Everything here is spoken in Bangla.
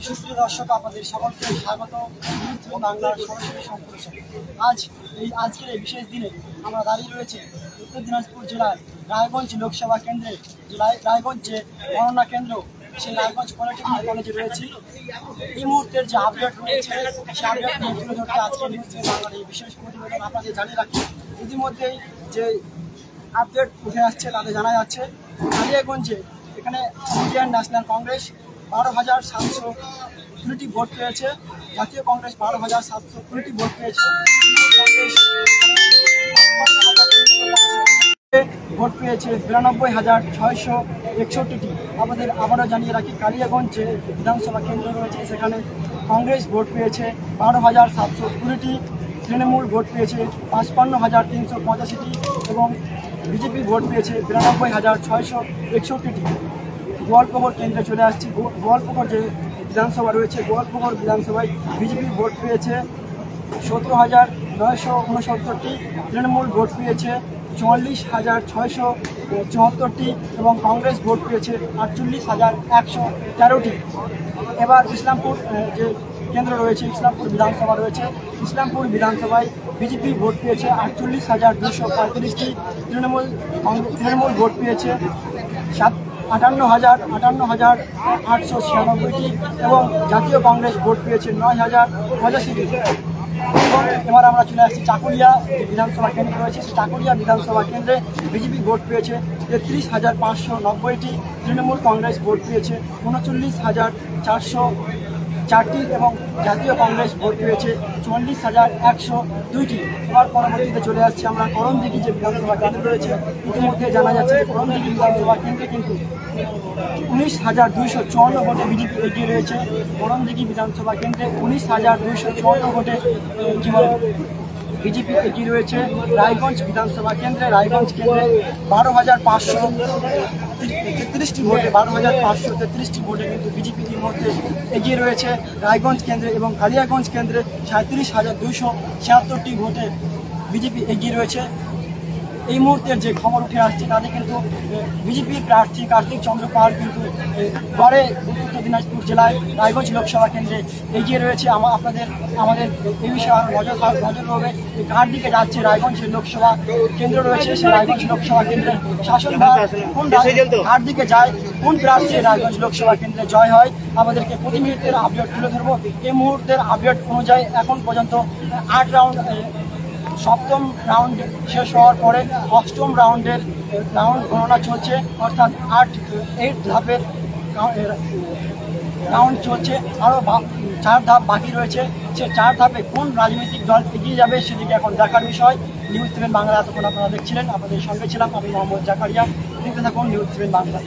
সুপ্রিয় দর্শক, আপনাদের সকলকে স্বাগত বাংলার সরাসরি সম্প্রচার। আজকের এই বিশেষ দিনে আমরা দাঁড়িয়ে রয়েছে উত্তর দিনাজপুর জেলার রায়গঞ্জ লোকসভা কেন্দ্রে। রায়গঞ্জ যে গণনা কেন্দ্র, সেই রায়গঞ্জ পলিটেকনিক কলেজে রয়েছে। এই মুহূর্তের যে আপডেট রয়েছে, সেই আপডেট নিয়ে তুলে ধরতে আজকে নিউজ বাংলার এই বিশেষ প্রতিবেদন আপনাদের জানিয়ে রাখি। ইতিমধ্যেই যে আপডেট উঠে আসছে তাতে জানা যাচ্ছে কালিয়াগঞ্জে এখানে ইন্ডিয়ান ন্যাশনাল কংগ্রেস 12,720টি ভোট পেয়েছে, জাতীয় কংগ্রেস 12,720টি ভোট পেয়েছে, ভোট পেয়েছে 92,661টি। আমাদের আবারও জানিয়ে রাখি, কালিয়াগঞ্জ যে বিধানসভা কেন্দ্র রয়েছে সেখানে কংগ্রেস ভোট পেয়েছে 12,720টি, তৃণমূল ভোট পেয়েছে 55,385টি এবং বিজেপি ভোট পেয়েছে 92,661টি। গোয়ালপুকুর কেন্দ্রে চলে আসছি। গোয়ালপুকুর যে বিধানসভা রয়েছে, গোয়ালপুকুর বিধানসভায় বিজেপি ভোট পেয়েছে 17,969টি, তৃণমূল ভোট পেয়েছে 44,674টি এবং কংগ্রেস ভোট পেয়েছে 48,113টি। এবার ইসলামপুর যে কেন্দ্র রয়েছে, ইসলামপুর বিধানসভা রয়েছে, ইসলামপুর বিধানসভায় বিজেপি ভোট পেয়েছে 48,235টি, তৃণমূল ভোট পেয়েছে 58,896টি এবং জাতীয় কংগ্রেস ভোট পেয়েছে 9,085টি। এবং এবার আমরা চলে আসছি চাকুলিয়া যে বিধানসভা কেন্দ্র রয়েছে, সেই চাকুলিয়া বিধানসভা কেন্দ্রে বিজেপি ভোট পেয়েছে 33,590টি, তৃণমূল কংগ্রেস ভোট পেয়েছে 39,404টি এবং জাতীয় কংগ্রেস ভোট পেয়েছে 44,102টি। এবার পরবর্তীতে চলে আসছি আমরা করণদিঘি যে বিধানসভা কেন্দ্র রয়েছে। ইতিমধ্যে জানা যাচ্ছে করণদিঘি বিধানসভা কেন্দ্রে কিন্তু 19,254 ভোটে বিজেপি এগিয়ে রয়েছে। করণদিঘি বিধানসভা কেন্দ্রে 19,254 ভোটে বিজেপি এগিয়ে রয়েছে। রায়গঞ্জ বিধানসভা কেন্দ্রে 12,533টি ভোটে 12,533টি ভোটে কিন্তু বিজেপি এই মুহূর্তে এগিয়ে রয়েছে রায়গঞ্জ কেন্দ্রে এবং কালিয়াগঞ্জ কেন্দ্রে 37,276টি ভোটে বিজেপি এগিয়ে রয়েছে। এই মুহূর্তের যে খবর উঠে আসছে তাতে কিন্তু বিজেপির প্রার্থী কার্তিক চন্দ্র পাল কিন্তু গড়ে উত্তর দিনাজপুর জেলায় রায়গঞ্জ লোকসভা কেন্দ্রে এগিয়ে রয়েছে। আমাদের এই বিষয়ে আরও নজর হবে কার দিকে যাচ্ছে রায়গঞ্জ লোকসভা কেন্দ্র রয়েছে, সেই রায়গঞ্জ লোকসভা কেন্দ্রের শাসনভার কার দিকে যায়, কোন প্রার্থী রায়গঞ্জ লোকসভা কেন্দ্রে জয় হয়, আমাদেরকে প্রতি মুহূর্তের আপডেট তুলে ধরবো। এই মুহূর্তের আপডেট অনুযায়ী এখন পর্যন্ত 8 রাউন্ড, সপ্তম রাউন্ড শেষ হওয়ার পরে অষ্টম রাউন্ডের রাউন্ড গণনা চলছে, অর্থাৎ 8 ধাপের রাউন্ড চলছে। আরও 4 ধাপ বাকি রয়েছে। সে 4 ধাপে কোন রাজনৈতিক দল এগিয়ে যাবে সেদিকে এখন দেখার বিষয়। নিউজ 7 বাংলা এতক্ষণ আপনারা দেখছিলেন, আপনাদের সঙ্গে ছিলাম আমি মোহাম্মদ জাকারিয়া। দেখতে থাকুন নিউজ 7 বাংলা।